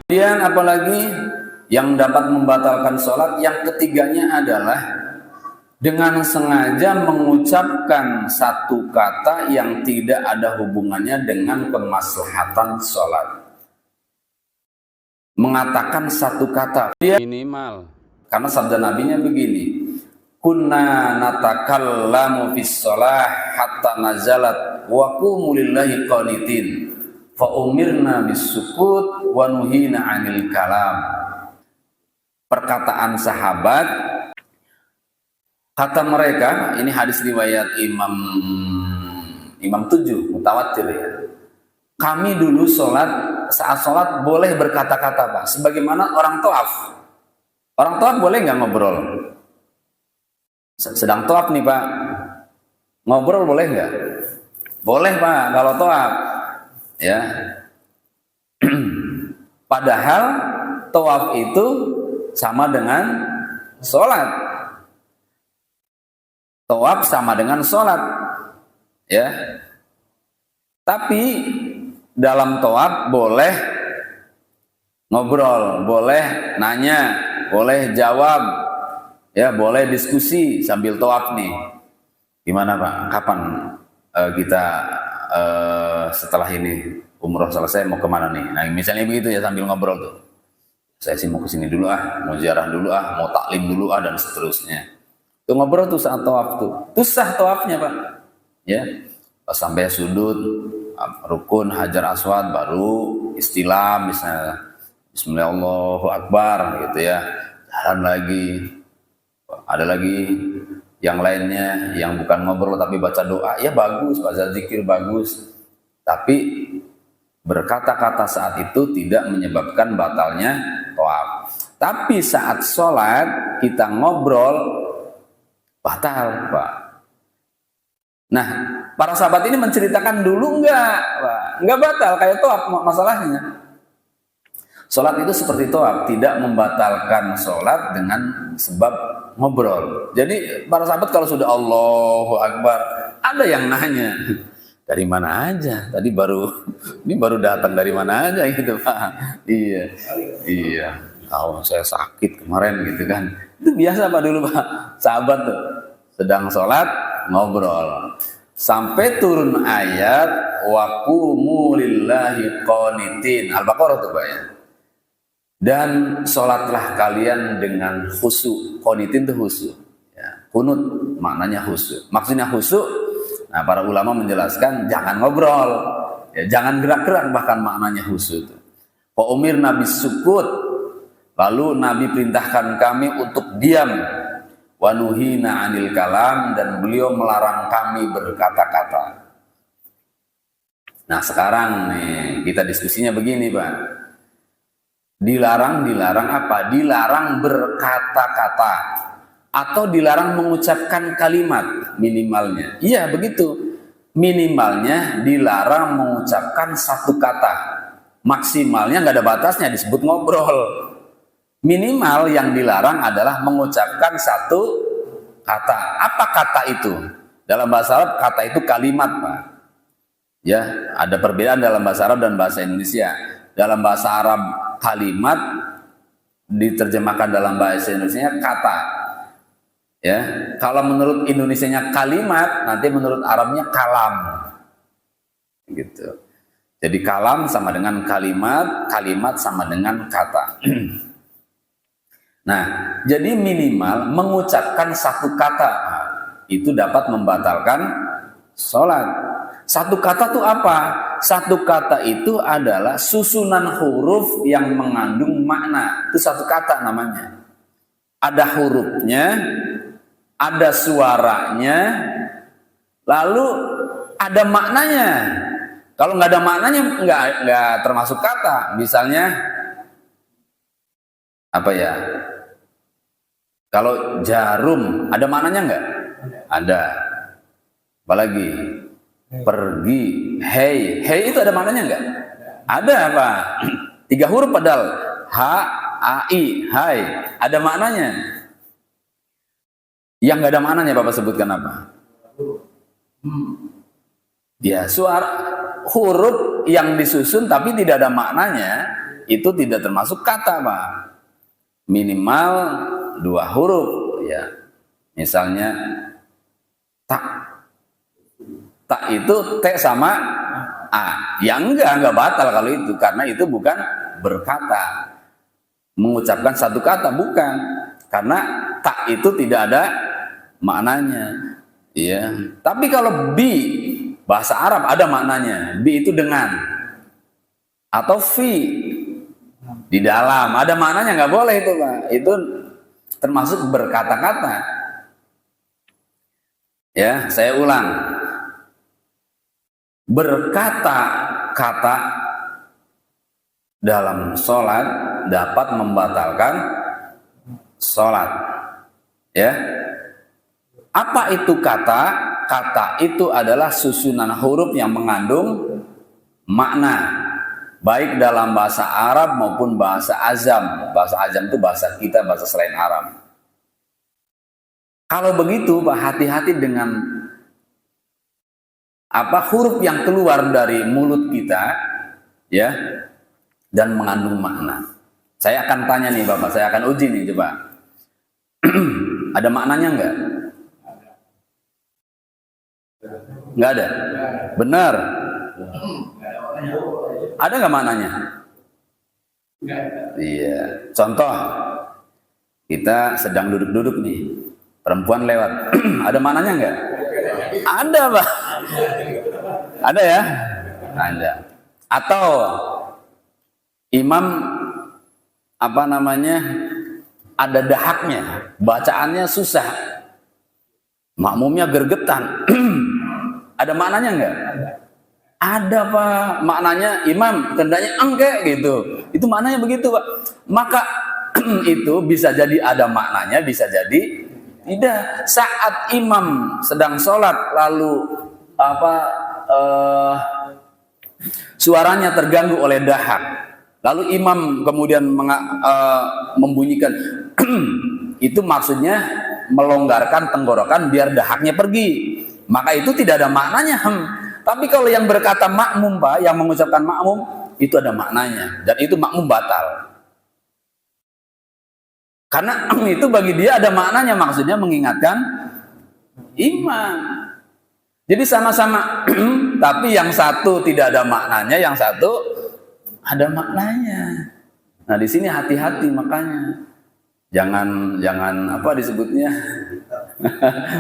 Kemudian apalagi yang dapat membatalkan sholat? Yang ketiganya adalah dengan sengaja mengucapkan satu kata yang tidak ada hubungannya dengan kemaslahatan sholat. Mengatakan satu kata dia minimal, karena sabda nabinya begini, kunna natakallamu fis sholah hatta nazalat wa qumu lillahi qanitin fa umirna bis sukut wa nuhina 'anil kalam. Perkataan sahabat, kata mereka, ini hadis riwayat Imam 7 mutawatir ya. Kami dulu saat sholat boleh berkata-kata, Pak, sebagaimana orang tawaf. Orang tawaf boleh nggak ngobrol? Sedang tawaf nih, Pak, ngobrol boleh nggak? Boleh, Pak, kalau tawaf. Ya. Padahal tawaf itu sama dengan sholat. Tawaf sama dengan sholat, ya. Tapi dalam tawaf boleh ngobrol, boleh nanya, boleh jawab, ya, boleh diskusi sambil tawaf nih. Gimana, Pak? Kapan kita setelah ini umroh selesai mau kemana nih? Nah, misalnya begitu ya, sambil ngobrol tuh. Saya sih mau kesini dulu mau ziarah dulu mau taklim dulu dan seterusnya. Tuh ngobrol tuh saat tawaf tuh. Tuh sah tawafnya, Pak. Ya. Pas sampai sudut rukun Hajar Aswad baru istilam misalnya Bismillah Allahu Akbar gitu ya. Jalan lagi. Ada lagi yang lainnya yang bukan ngobrol tapi baca doa, ya bagus, baca zikir bagus. Tapi berkata-kata saat itu tidak menyebabkan batalnya tawaf. Tapi saat sholat kita ngobrol, batal, Pak. Nah, para sahabat ini menceritakan dulu enggak batal kayak tawaf masalahnya. Sholat itu seperti tawaf, tidak membatalkan sholat dengan sebab ngobrol. Jadi para sahabat kalau sudah Allahu Akbar, ada yang nanya, dari mana aja? Tadi ini baru datang dari mana aja gitu, Pak. Iya. Oh, saya sakit kemarin gitu kan. Itu biasa, Pak, dulu, Pak. Sahabat tuh sedang sholat ngobrol. Sampai turun ayat wa qumu lillahi qanitin. Al-Baqarah tuh, Pak, ya. Dan sholatlah kalian dengan khusyuk. Qanitin itu khusyuk. Ya, kunut maknanya khusyuk. Maksudnya khusyuk. Nah, para ulama menjelaskan jangan ngobrol, ya, jangan gerak-gerak, bahkan maknanya khusyuk itu. Fa umirna bis sukut. Lalu Nabi perintahkan kami untuk diam. Wa nuhina 'anil kalam, dan beliau melarang kami berkata-kata. Nah, sekarang nih kita diskusinya begini, Pak. Dilarang apa? Dilarang berkata-kata atau dilarang mengucapkan kalimat minimalnya. Iya, begitu. Minimalnya dilarang mengucapkan satu kata. Maksimalnya nggak ada batasnya, disebut ngobrol. Minimal yang dilarang adalah mengucapkan satu kata. Apa kata itu? Dalam bahasa Arab kata itu kalimat, Pak. Ya, ada perbedaan dalam bahasa Arab dan bahasa Indonesia. Dalam bahasa Arab kalimat diterjemahkan dalam bahasa Indonesia kata. Ya, kalau menurut Indonesianya kalimat, nanti menurut Arabnya kalam. Gitu. Jadi kalam sama dengan kalimat, kalimat sama dengan kata. Nah, jadi minimal mengucapkan satu kata itu dapat membatalkan sholat. Satu kata itu apa? Satu kata itu adalah susunan huruf yang mengandung makna. Itu satu kata namanya. Ada hurufnya, ada suaranya, lalu ada maknanya. Kalau nggak ada maknanya, nggak termasuk kata. Misalnya apa ya? Kalau jarum, ada maknanya nggak? Ada. Apalagi? Pergi. Hey. Hey itu ada maknanya nggak? Ada, Pak. 3 huruf padahal. H-A-I. Hai. Ada maknanya. Yang nggak ada maknanya, Bapak sebutkan apa? Ya, suara huruf yang disusun tapi tidak ada maknanya. itu tidak termasuk kata, Pak. Minimal 2 huruf ya. Misalnya tak. Tak itu T sama A. Ya enggak batal kalau itu, karena itu bukan berkata. Mengucapkan satu kata bukan. Karena tak itu tidak ada maknanya. Ya. Tapi kalau bi bahasa Arab ada maknanya. Bi itu dengan, atau fi di dalam ada maknanya, nggak boleh itu, Pak. Itu termasuk berkata-kata. Ya, saya ulang. Berkata-kata dalam sholat dapat membatalkan sholat. Ya. Apa itu kata? Kata itu adalah susunan huruf yang mengandung makna, baik dalam bahasa Arab maupun bahasa Azam. Bahasa Azam itu bahasa kita, bahasa selain Arab. Kalau begitu, Pak, hati-hati dengan huruf yang keluar dari mulut kita, ya, dan mengandung makna. Saya akan tanya nih, Bapak, saya akan uji nih, coba. Ada maknanya enggak? Enggak ada? Benar? Ada nggak maknanya? Iya. Contoh, kita sedang duduk-duduk nih, perempuan lewat. Ada maknanya nggak? Ada, Pak. Ada ya? Ada. Atau imam ada dahaknya, bacaannya susah, makmumnya gergetan. Ada maknanya nggak? Ada, Pak. Maknanya imam tendanya engke gitu. Itu maknanya begitu, Pak. Maka itu bisa jadi ada maknanya, bisa jadi tidak. Saat imam sedang sholat lalu suaranya terganggu oleh dahak, lalu imam kemudian membunyikan itu maksudnya melonggarkan tenggorokan biar dahaknya pergi. Maka itu tidak ada maknanya. Tapi kalau yang berkata makmum, Pak, yang mengucapkan makmum, itu ada maknanya. Dan itu makmum batal. Karena itu bagi dia ada maknanya, maksudnya mengingatkan imam. Jadi sama-sama, tapi yang satu tidak ada maknanya, yang satu ada maknanya. Nah, di sini hati-hati makanya. Jangan disebutnya?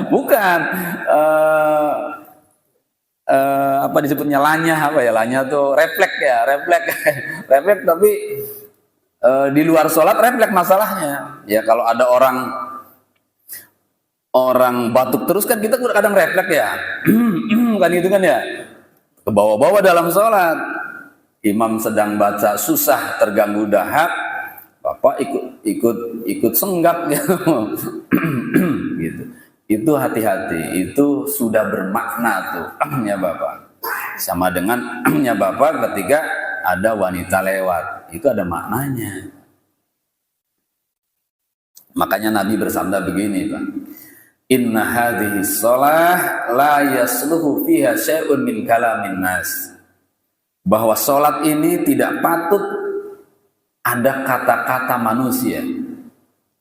Bukan. Disebutnya lanyah, lanyah tuh refleks ya, refleks tapi di luar sholat refleks masalahnya. Ya kalau ada orang batuk terus kan kita kadang refleks ya. Kan itu kan ya. Ke bawah-bawah dalam sholat. Imam sedang baca susah, terganggu dahak, Bapak ikut senggap gitu. Gitu. Itu hati-hati, itu sudah bermakna tuh ya Bapak. Sama dengan ya Bapak ketika ada wanita lewat, itu ada maknanya. Makanya Nabi bersabda begini, Pak. Inna hadhihi shalah la yasluhu fiha syai'un min kalamin nas. Bahwa salat ini tidak patut ada kata-kata manusia.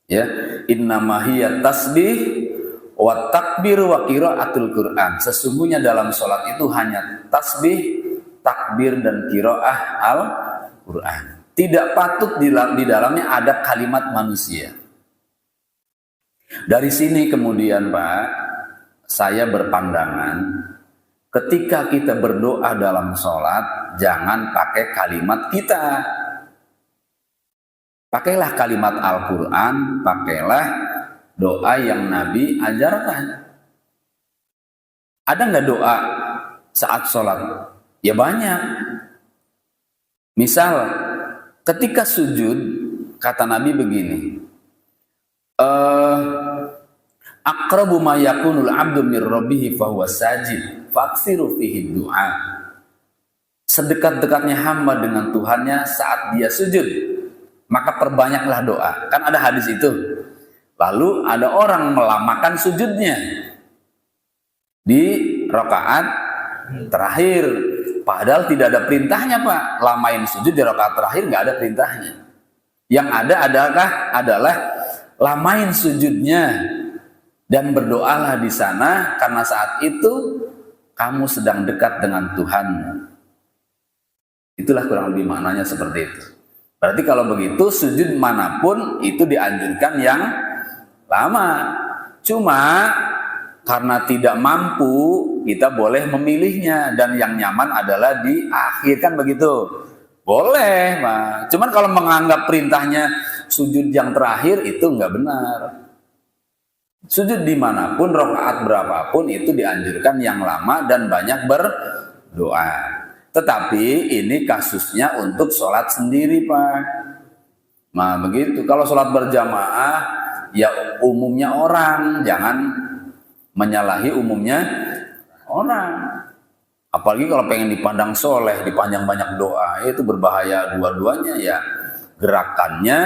Ya, innama hiya tasbih wa takbir wa qiraatul Quran. Sesungguhnya dalam sholat itu hanya tasbih, takbir dan qiraah Al-Quran. Tidak patut di dalamnya ada kalimat manusia. Dari sini kemudian, Pak, saya berpandangan ketika kita berdoa dalam sholat jangan pakai kalimat kita. Pakailah kalimat Al-Quran, pakailah doa yang Nabi ajarkan. Ada nggak doa saat sholat? Ya banyak. Misal ketika sujud kata Nabi begini, aqrabu ma yakunul abdu mir rabbih fahuwa sajid faksiru fihi du'a. Sedekat-dekatnya hamba dengan Tuhannya saat dia sujud, maka perbanyaklah doa. Kan ada hadis itu. Lalu ada orang melamakan sujudnya di rakaat terakhir. Padahal tidak ada perintahnya Pak. Lamain sujud di rakaat terakhir nggak ada perintahnya. Yang ada adalah lamain sujudnya dan berdoalah di sana karena saat itu kamu sedang dekat dengan Tuhan. Itulah kurang lebih maknanya seperti itu. Berarti kalau begitu sujud manapun itu dianjurkan yang lama. Cuma karena tidak mampu kita boleh memilihnya dan yang nyaman adalah di akhir, kan begitu. Boleh, Pak. Cuman kalau menganggap perintahnya sujud yang terakhir itu nggak benar. Sujud dimanapun, rakaat berapapun itu dianjurkan yang lama dan banyak berdoa. Tetapi ini kasusnya untuk sholat sendiri, Pak. Nah begitu. Kalau sholat berjamaah ya umumnya orang, jangan menyalahi umumnya orang. Apalagi kalau pengen dipandang soleh, dipanjang banyak doa, itu berbahaya dua-duanya ya. Gerakannya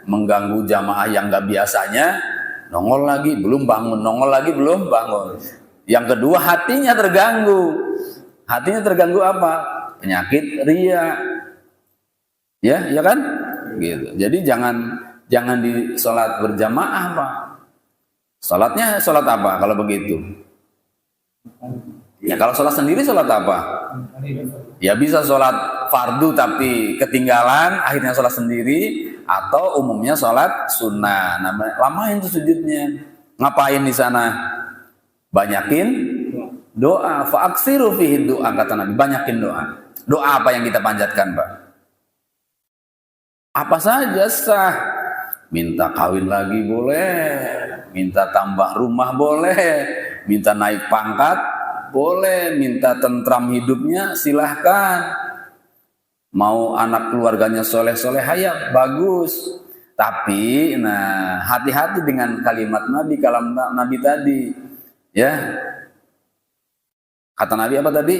mengganggu jamaah yang gak biasanya, nongol lagi belum bangun, nongol lagi belum bangun. Yang kedua hatinya terganggu. Hatinya terganggu apa? Penyakit ria. Ya kan? Gitu. Jadi jangan di sholat berjamaah, Pak. Sholatnya sholat apa kalau begitu? Ya kalau sholat sendiri sholat apa? Ya bisa sholat fardu tapi ketinggalan akhirnya sholat sendiri, atau umumnya sholat sunnah. Nah, lamain tuh sujudnya. Ngapain di sana? Banyakin doa. Fa'aksiru fihi doa, kata Nabi. Banyakin doa. Doa apa yang kita panjatkan, Pak? Apa saja sah. Minta kawin lagi boleh, minta tambah rumah boleh, minta naik pangkat boleh, minta tentram hidupnya silahkan. Mau anak keluarganya soleh-soleh ya bagus. Tapi nah hati-hati dengan kalimat Nabi, kalam Nabi tadi. Ya. Kata Nabi apa tadi?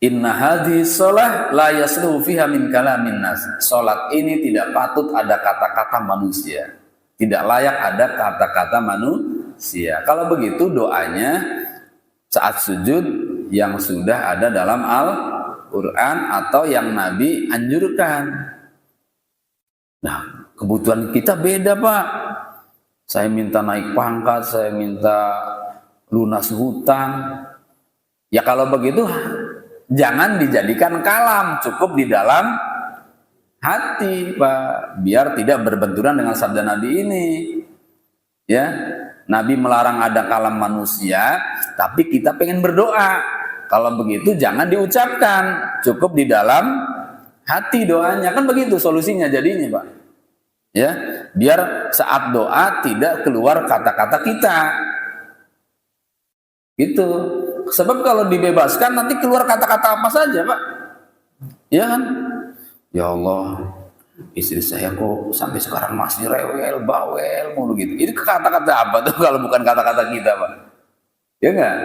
Inna hadhi sholah la yasluhu fiha min kalamin nas. Sholat ini tidak patut ada kata-kata manusia. Tidak layak ada kata-kata manusia. Kalau begitu doanya saat sujud yang sudah ada dalam Al-Quran atau yang Nabi anjurkan. Nah, kebutuhan kita beda, Pak. Saya minta naik pangkat, saya minta lunas hutang. Ya kalau begitu jangan dijadikan kalam, cukup di dalam hati, Pak. Biar tidak berbenturan dengan sabda Nabi ini. Ya, Nabi melarang ada kalam manusia, tapi kita pengen berdoa. Kalau begitu jangan diucapkan, cukup di dalam hati doanya. Kan begitu solusinya jadinya, Pak. Ya, biar saat doa tidak keluar kata-kata kita. Gitu. Sebab kalau dibebaskan nanti keluar kata-kata apa saja, Pak. Ya kan? Ya Allah, istri saya kok sampai sekarang masih rewel, bawel, mulu gitu. Ini kata-kata apa tuh kalau bukan kata-kata kita, Pak? Ya enggak?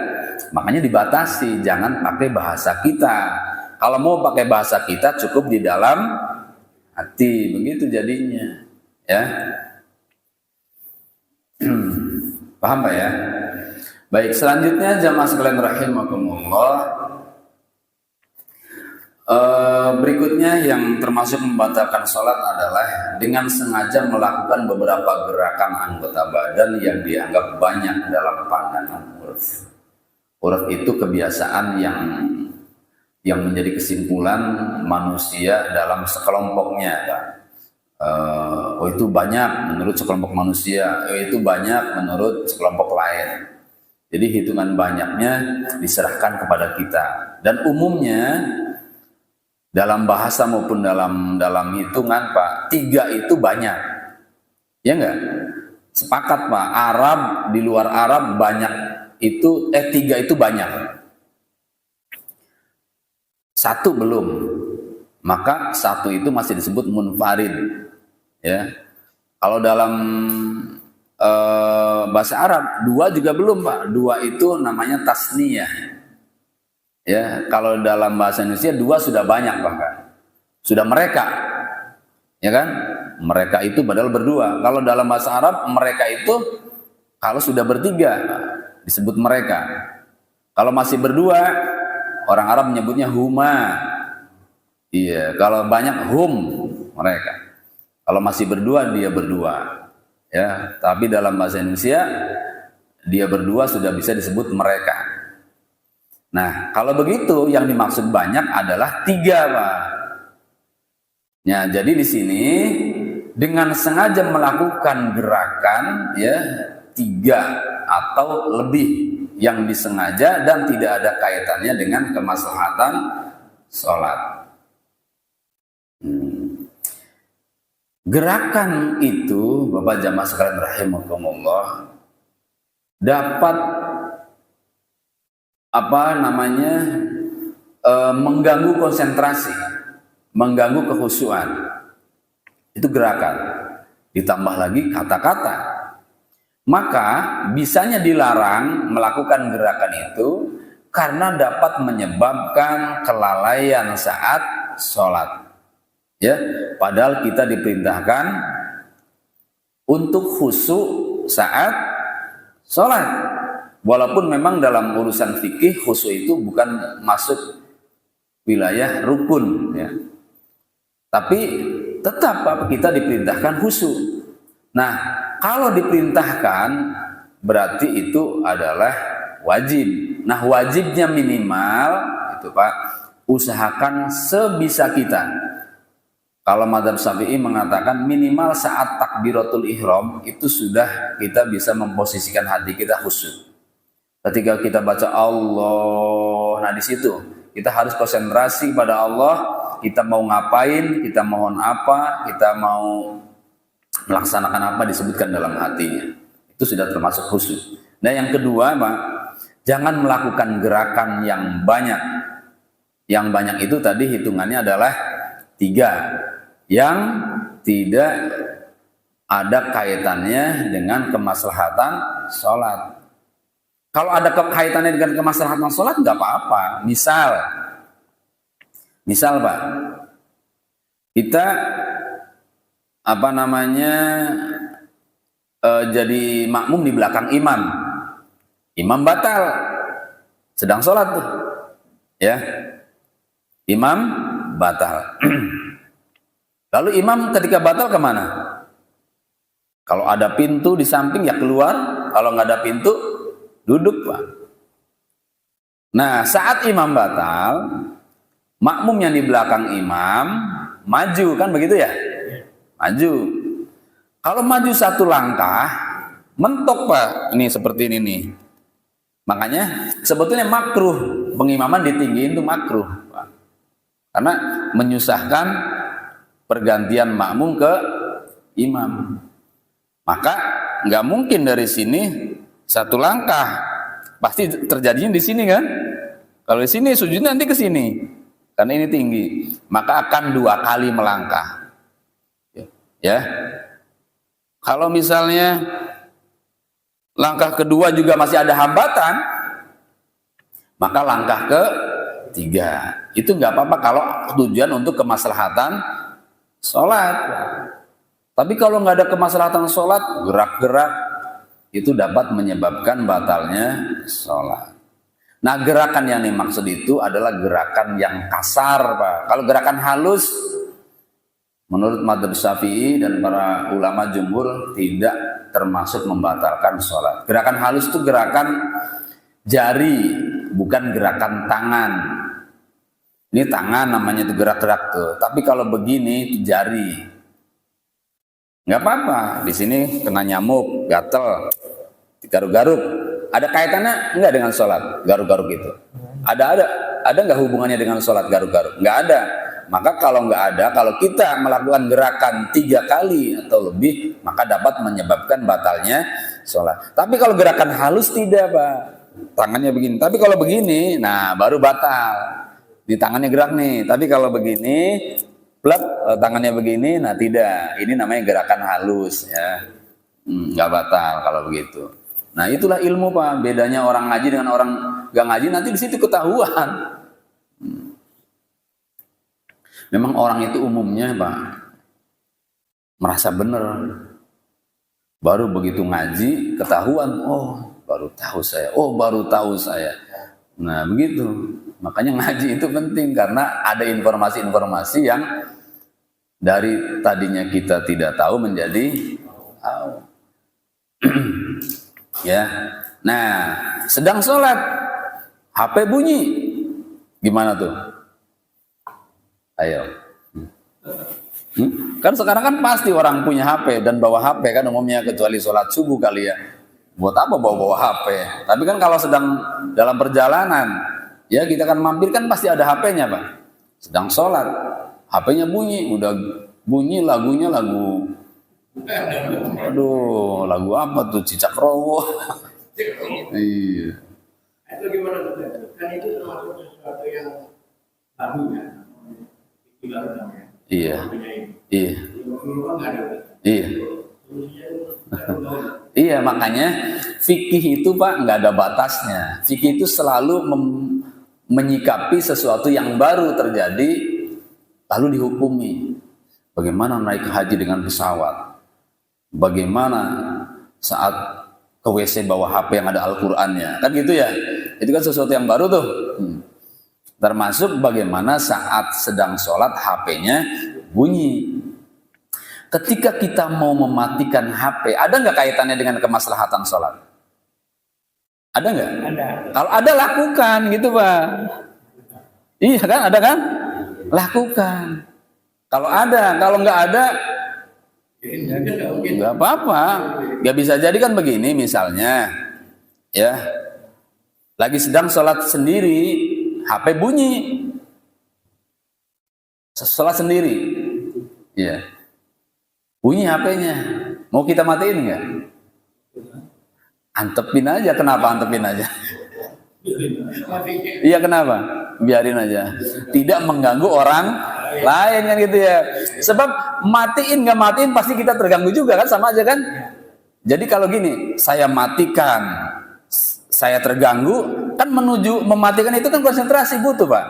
Makanya dibatasi, jangan pakai bahasa kita. Kalau mau pakai bahasa kita cukup di dalam hati, begitu jadinya. Ya. Paham Pak ya? Baik, selanjutnya jamaah sekalian rahimakumullah. Berikutnya yang termasuk membatalkan sholat adalah dengan sengaja melakukan beberapa gerakan anggota badan yang dianggap banyak dalam pandangan urf. Urf itu kebiasaan yang menjadi kesimpulan manusia dalam sekelompoknya, Pak. Oh itu banyak menurut sekelompok manusia, itu banyak menurut sekelompok lain. Jadi hitungan banyaknya diserahkan kepada kita. Dan umumnya dalam bahasa maupun dalam hitungan, Pak, 3 itu banyak. Ya enggak? Sepakat, Pak. Arab, di luar Arab banyak itu 3 itu banyak. 1 belum. Maka 1 itu masih disebut munfarid. Ya. Kalau dalam bahasa Arab 2 juga belum, Pak. 2 itu namanya tasniyah. Ya, kalau dalam bahasa Indonesia 2 sudah banyak bahkan. Sudah mereka. Ya kan? Mereka itu padahal berdua. Kalau dalam bahasa Arab mereka itu kalau sudah bertiga disebut mereka. Kalau masih berdua orang Arab menyebutnya huma. Iya, kalau banyak hum mereka. Kalau masih berdua dia berdua. Ya, tapi dalam bahasa Indonesia dia berdua sudah bisa disebut mereka. Nah, kalau begitu yang dimaksud banyak adalah 3, Pak. Ya, jadi di sini dengan sengaja melakukan gerakan ya 3 atau lebih yang disengaja dan tidak ada kaitannya dengan kemaslahatan sholat. Gerakan itu, Bapak jamaah sekalian rahimakumullah, dapat mengganggu konsentrasi, mengganggu kekhusyuan. Itu gerakan. Ditambah lagi kata-kata. Maka bisanya dilarang melakukan gerakan itu karena dapat menyebabkan kelalaian saat sholat. Ya, padahal kita diperintahkan untuk khusyuk saat sholat. Walaupun memang dalam urusan fikih khusyuk itu bukan masuk wilayah rukun, ya. Tapi tetap kita diperintahkan khusyuk. Nah, kalau diperintahkan berarti itu adalah wajib. Nah, wajibnya minimal itu Pak, usahakan sebisa kita. Kalau madzhab Syafi'i mengatakan minimal saat takbiratul ihram itu sudah kita bisa memposisikan hati kita khusyuk. Ketika kita baca Allah, nah di situ kita harus konsentrasi pada Allah. Kita mau ngapain, kita mohon apa, kita mau melaksanakan apa disebutkan dalam hatinya. Itu sudah termasuk khusyuk. Nah yang kedua, Pak, jangan melakukan gerakan yang banyak. Yang banyak itu tadi hitungannya adalah 3 yang tidak ada kaitannya dengan kemaslahatan sholat. Kalau ada kaitannya dengan kemaslahatan sholat nggak apa-apa. Misal Pak, kita jadi makmum di belakang imam. Imam batal, sedang sholat tuh, ya. Imam batal. Lalu imam ketika batal kemana? Kalau ada pintu di samping ya keluar, kalau nggak ada pintu duduk, Pak. Nah, saat imam batal, makmum yang di belakang imam maju, kan begitu ya? Maju. Kalau maju 1 langkah, mentok, Pak. Ini seperti ini nih. Makanya sebetulnya makruh, pengimaman ditinggiin itu makruh, Pak. Karena menyusahkan pergantian makmum ke imam. Maka nggak mungkin dari sini 1 langkah, pasti terjadinya di sini kan? Kalau di sini sujudnya nanti ke sini, karena ini tinggi, maka akan 2 kali melangkah. Ya, kalau misalnya langkah kedua juga masih ada hambatan, maka langkah ke-3 itu nggak apa-apa kalau tujuan untuk kemaslahatan sholat. Tapi kalau nggak ada kemaslahatan sholat, gerak-gerak itu dapat menyebabkan batalnya sholat. Nah, gerakan yang dimaksud itu adalah gerakan yang kasar, Pak. Kalau gerakan halus, menurut madzhab Syafi'i dan para ulama jumhur tidak termasuk membatalkan sholat. Gerakan halus itu gerakan jari, bukan gerakan tangan. Ini tangan namanya itu gerak-gerak tuh. Tapi kalau begini itu jari. Nggak apa-apa. Di sini kena nyamuk, gatel, garuk-garuk. Ada kaitannya enggak dengan sholat garuk-garuk itu? Ada nggak hubungannya dengan sholat garuk-garuk? Nggak ada. Maka kalau nggak ada, kalau kita melakukan gerakan 3 kali atau lebih, maka dapat menyebabkan batalnya sholat. Tapi kalau gerakan halus tidak, Pak. Tangannya begini. Tapi kalau begini, nah baru batal. Di tangannya gerak nih. Tapi kalau begini, plek, tangannya begini, nah tidak. Ini namanya gerakan halus, ya. Nggak batal kalau begitu. Nah itulah ilmu, Pak. Bedanya orang ngaji dengan orang nggak ngaji, nanti di situ ketahuan. Memang orang itu umumnya, Pak, merasa benar. Baru begitu ngaji ketahuan, oh baru tahu saya. Nah begitu, makanya ngaji itu penting karena ada informasi-informasi yang dari tadinya kita tidak tahu menjadi tahu. Ya, nah sedang sholat, HP bunyi, gimana tuh? Ayo. Kan sekarang kan pasti orang punya HP dan bawa HP kan umumnya, kecuali sholat subuh kali ya. Buat apa bawa-bawa HP? Tapi kan kalau sedang dalam perjalanan, ya kita kan mampir kan pasti ada HP-nya Pak. Sedang sholat, HP-nya bunyi, udah bunyi lagunya lagu, aduh lagu apa tuh, Cicak Rowo. Iya. Itu gimana tuh? Kan itu termasuk sesuatu yang baru ya. Iya. Iya. Iya. Iya, makanya fikih itu Pak nggak ada batasnya. Fikih itu selalu menyikapi sesuatu yang baru terjadi lalu dihukumi. Bagaimana naik haji dengan pesawat? Bagaimana saat ke WC bawa HP yang ada Al-Qur'annya? Kan gitu ya. Itu kan sesuatu yang baru tuh. Termasuk bagaimana saat sedang sholat HP-nya bunyi. Ketika kita mau mematikan HP, ada nggak kaitannya dengan kemaslahatan sholat? Ada nggak? Ada. Kalau ada lakukan gitu Pak. Iya kan, ada kan? Lakukan. Kalau ada, kalau nggak ada, nggak apa-apa. Nggak bisa jadi kan begini misalnya, ya, lagi sedang sholat sendiri, HP bunyi, sholat sendiri, ya, bunyi HP-nya, mau kita matiin nggak? Antepin aja, kenapa antepin aja? Iya kenapa? Biarin aja, tidak mengganggu orang lain kan gitu ya. Sebab matiin nggak matiin pasti kita terganggu juga kan, sama aja kan. Jadi kalau gini, saya matikan, saya terganggu, kan menuju mematikan itu kan konsentrasi butuh Pak.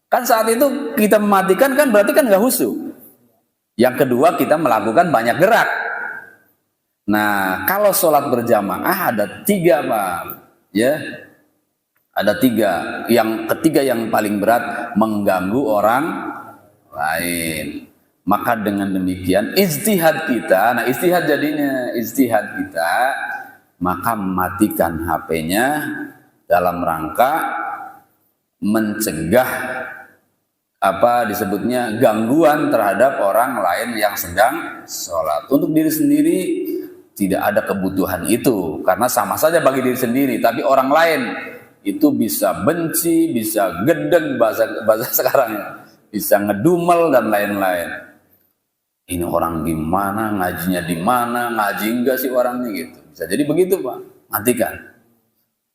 Kan saat itu kita mematikan kan berarti kan nggak khusyuk. Yang kedua kita melakukan banyak gerak. Nah kalau sholat berjamaah ada 3 Pak, ya. Ada 3. Yang ketiga yang paling berat, mengganggu orang lain. Maka dengan demikian ijtihad kita, nah ijtihad jadinya, ijtihad kita, maka matikan HP-nya dalam rangka mencegah apa disebutnya gangguan terhadap orang lain yang sedang sholat. Untuk diri sendiri tidak ada kebutuhan itu, karena sama saja bagi diri sendiri, tapi orang lain itu bisa benci, bisa gedeg bahasa sekarang ya, bisa ngedumel dan lain-lain. Ini orang gimana, ngajinya di mana, ngaji enggak sih orangnya gitu. Bisa jadi begitu Pak, matikan.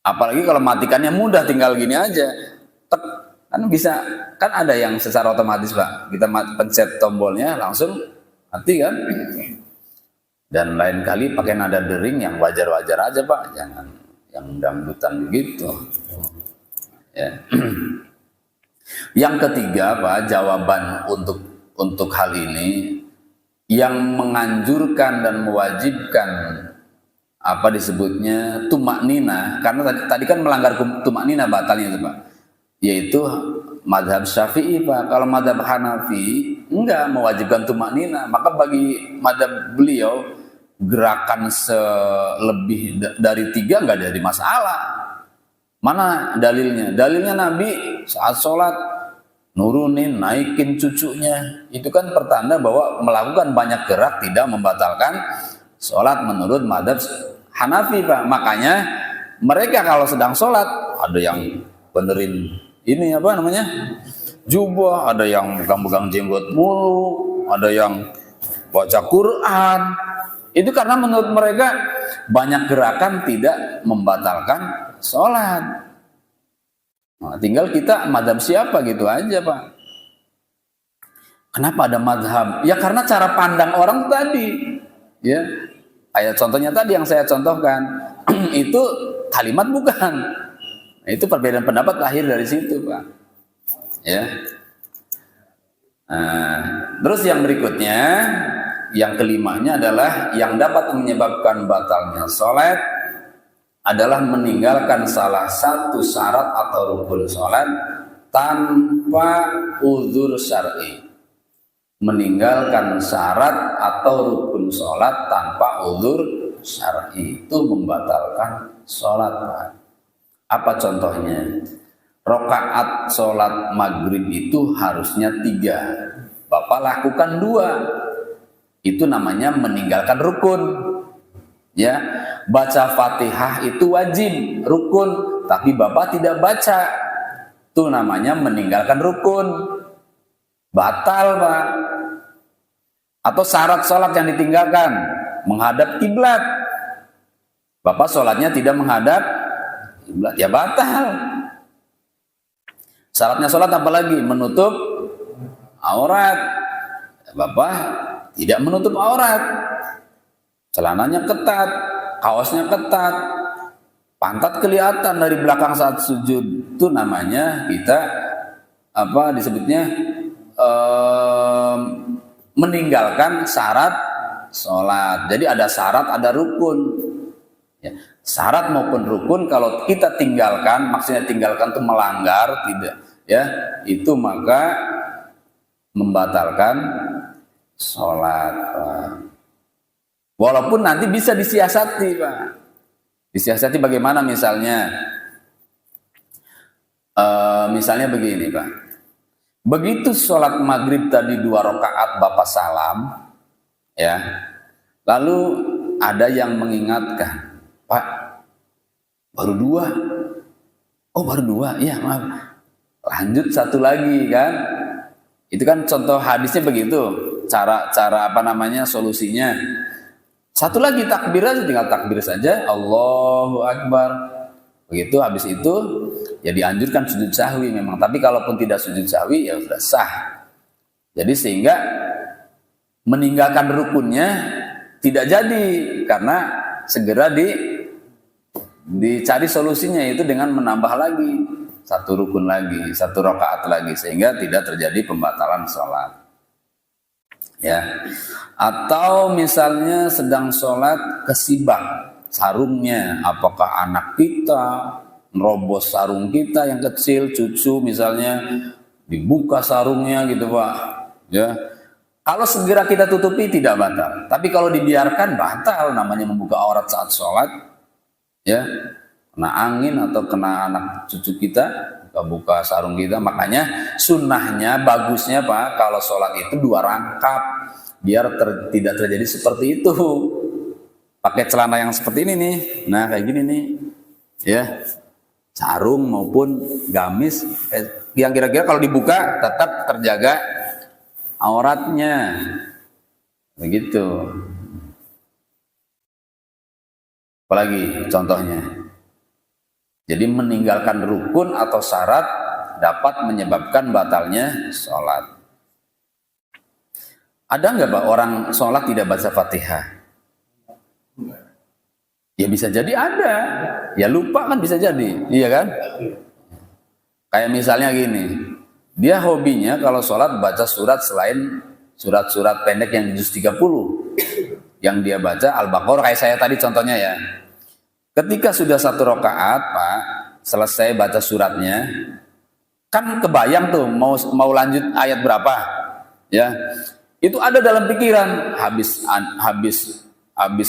Apalagi kalau matikannya mudah, tinggal gini aja, tek, kan bisa, kan ada yang secara otomatis Pak, kita pencet tombolnya langsung mati kan. Dan lain kali pakai nada dering yang wajar-wajar aja Pak, jangan yang dangdutan begitu. Ya. Yang ketiga Pak, jawaban untuk hal ini yang menganjurkan dan mewajibkan apa disebutnya tumak nina, karena tadi kan melanggar tumak nina batalnya itu Pak, yaitu mazhab Syafi'i Pak. Kalau mazhab Hanafi enggak mewajibkan tumak nina, maka bagi mazhab beliau gerakan selebih dari 3 enggak jadi masalah. Mana dalilnya? Dalilnya Nabi saat sholat nurunin, naikin cucunya, itu kan pertanda bahwa melakukan banyak gerak tidak membatalkan sholat menurut mazhab Hanafi Pak. Makanya mereka kalau sedang sholat ada yang benerin ini apa namanya jubah, ada yang pegang-pegang jenggot mulu, ada yang baca Quran. Itu karena menurut mereka banyak gerakan tidak membatalkan sholat. Nah, tinggal kita mazhab siapa gitu aja Pak. Kenapa ada mazhab? Ya karena cara pandang orang tadi. Ya, kayak contohnya tadi yang saya contohkan, itu kalimat bukan. Nah, itu perbedaan pendapat lahir dari situ Pak. Ya. Nah, terus yang berikutnya, yang kelimanya adalah yang dapat menyebabkan batalnya sholat adalah meninggalkan salah satu syarat atau rukun sholat tanpa uzur syar'i. Meninggalkan syarat atau rukun sholat tanpa uzur syar'i itu membatalkan sholat. Apa contohnya? Rakaat sholat maghrib itu harusnya 3. Bapak lakukan 2. Itu namanya meninggalkan rukun. Ya, baca Fatihah itu wajib, rukun, tapi Bapak tidak baca. Itu namanya meninggalkan rukun. Batal, Pak. Atau syarat sholat yang ditinggalkan, menghadap kiblat. Bapak sholatnya tidak menghadap kiblat, ya batal. Syaratnya sholat apa lagi? Menutup aurat. Bapak tidak menutup aurat. Celananya ketat, kaosnya ketat, pantat kelihatan dari belakang saat sujud. Itu namanya kita apa disebutnya meninggalkan syarat sholat. Jadi ada syarat, ada rukun. Ya, syarat maupun rukun kalau kita tinggalkan, maksudnya tinggalkan itu melanggar, tidak, ya, itu maka membatalkan sholat. Walaupun nanti bisa disiasati, Pak. Disiasati bagaimana misalnya? Misalnya begini, Pak. Begitu sholat maghrib tadi 2 rakaat Bapak salam, ya. Lalu ada yang mengingatkan, Pak, baru 2. Oh, baru 2, ya maaf. Lanjut 1 lagi kan? Itu kan contoh hadisnya begitu. Cara apa namanya solusinya? 1 lagi takbir aja, tinggal takbir saja, Allahu Akbar. Begitu habis itu ya dianjurkan sujud sahwi memang, tapi kalaupun tidak sujud sahwi ya sudah sah. Jadi sehingga meninggalkan rukunnya tidak jadi karena segera dicari solusinya itu dengan menambah lagi 1 rukun lagi, 1 rakaat lagi sehingga tidak terjadi pembatalan sholat. Ya, atau misalnya sedang sholat kesibak sarungnya, apakah anak kita nerobos sarung kita yang kecil, cucu misalnya dibuka sarungnya gitu, Pak, ya. Kalau segera kita tutupi tidak batal, tapi kalau dibiarkan batal, namanya membuka aurat saat sholat, ya, kena angin atau kena anak cucu kita, buka sarung kita. Makanya sunnahnya, bagusnya Pak, kalau sholat itu 2 rangkap biar tidak terjadi seperti itu. Pakai celana yang seperti ini nih, nah kayak gini nih, ya, sarung maupun gamis yang kira-kira kalau dibuka tetap terjaga auratnya, begitu. Apalagi contohnya? Jadi meninggalkan rukun atau syarat dapat menyebabkan batalnya sholat. Ada nggak Pak orang sholat tidak baca Fatihah? Ya bisa jadi ada. Ya lupa kan bisa jadi, iya kan? Kayak misalnya gini, dia hobinya kalau sholat baca surat selain surat-surat pendek yang di juz 30. Yang dia baca Al-Baqarah kayak saya tadi contohnya ya. Ketika sudah 1 rakaat, Pak, selesai baca suratnya, kan kebayang tuh mau lanjut ayat berapa, ya? Itu ada dalam pikiran, habis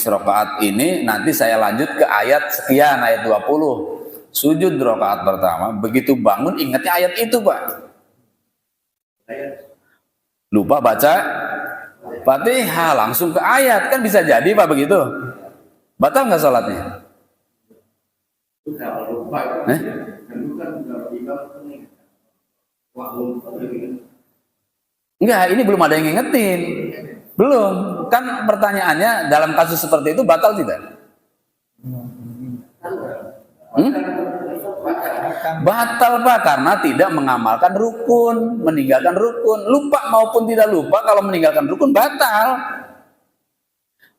rakaat ini nanti saya lanjut ke ayat sekian, ayat 20. Sujud rakaat pertama, begitu bangun ingatnya ayat itu, Pak. Lupa baca Fatihah, langsung ke ayat, kan bisa jadi Pak begitu. Batal nggak sholatnya? Enggak, ini belum ada yang ngingetin. Belum. Kan pertanyaannya dalam kasus seperti itu batal tidak? Batal Pak, karena tidak mengamalkan rukun, meninggalkan rukun. Lupa maupun tidak lupa, kalau meninggalkan rukun batal.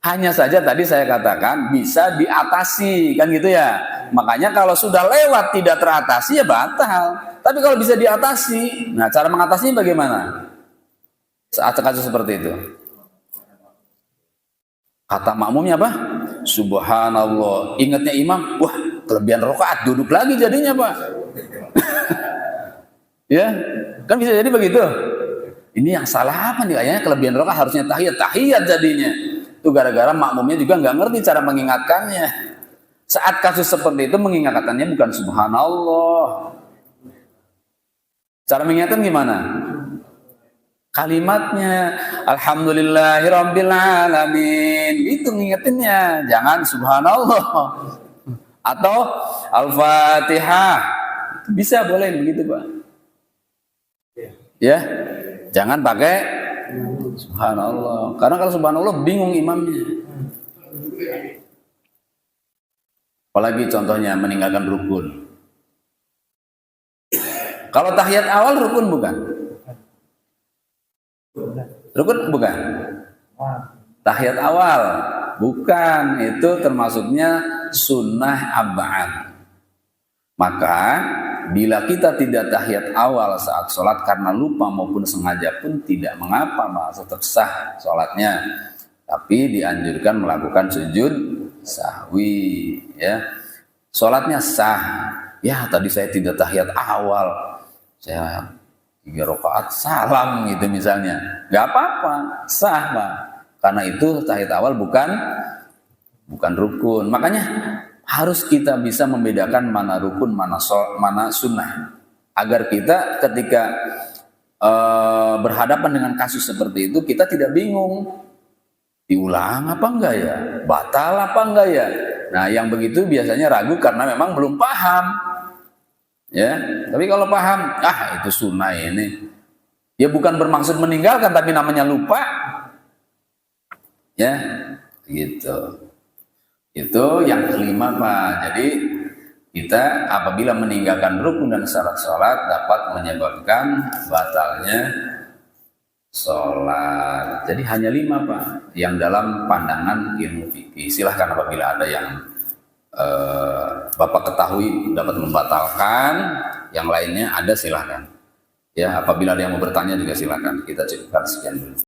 Hanya saja tadi saya katakan bisa diatasi, kan gitu ya. Makanya kalau sudah lewat tidak teratasi ya batal. Tapi kalau bisa diatasi, nah cara mengatasinya bagaimana? Saat kasus seperti itu. Kata makmumnya apa? subhanallah. Ingatnya imam, wah kelebihan rakaat, duduk lagi jadinya Pak. Ya, kan bisa jadi begitu. Ini yang salah apa nih? Kayaknya kelebihan rakaat harusnya tahiyat jadinya. Itu gara-gara makmumnya juga nggak ngerti cara mengingatkannya. Saat kasus seperti itu mengingatkannya bukan subhanallah. Cara mengingatkan gimana? Kalimatnya alhamdulillahirabbil alamin. Itu ngingetinnya, jangan subhanallah. Atau al-Fatihah. Bisa boleh begitu, Pak. Ya. Jangan pakai subhanallah. Karena kalau subhanallah bingung imamnya. Apalagi contohnya meninggalkan rukun. Kalau tahiyat awal rukun bukan? Rukun bukan? Tahiyat awal bukan, itu termasuknya sunnah ab'ad. Maka bila kita tidak tahiyat awal saat sholat karena lupa maupun sengaja pun tidak mengapa, tetap sah sholatnya. Tapi dianjurkan melakukan sujud sahwi, ya. Sholatnya sah. Ya tadi saya tidak tahiyat awal, saya 3 rakaat salam gitu misalnya, nggak apa-apa, sah Pak. Karena itu tahiyat awal bukan rukun. Makanya harus kita bisa membedakan mana rukun, mana sunnah, agar kita ketika berhadapan dengan kasus seperti itu kita tidak bingung. Diulang apa enggak ya? Batal apa enggak ya? Nah, yang begitu biasanya ragu karena memang belum paham. Ya, tapi kalau paham, itu sunnah ini. Ya bukan bermaksud meninggalkan, tapi namanya lupa. Ya, gitu. Itu yang kelima Pak. Jadi kita apabila meninggalkan rukun dan syarat sholat dapat menyebabkan batalnya sholat. Jadi hanya 5 Pak yang dalam pandangan ilmu fikih. Silahkan apabila ada yang Bapak ketahui dapat membatalkan, yang lainnya ada silahkan. Ya, apabila ada yang mau bertanya juga silahkan. Kita cukupkan sekian dulu.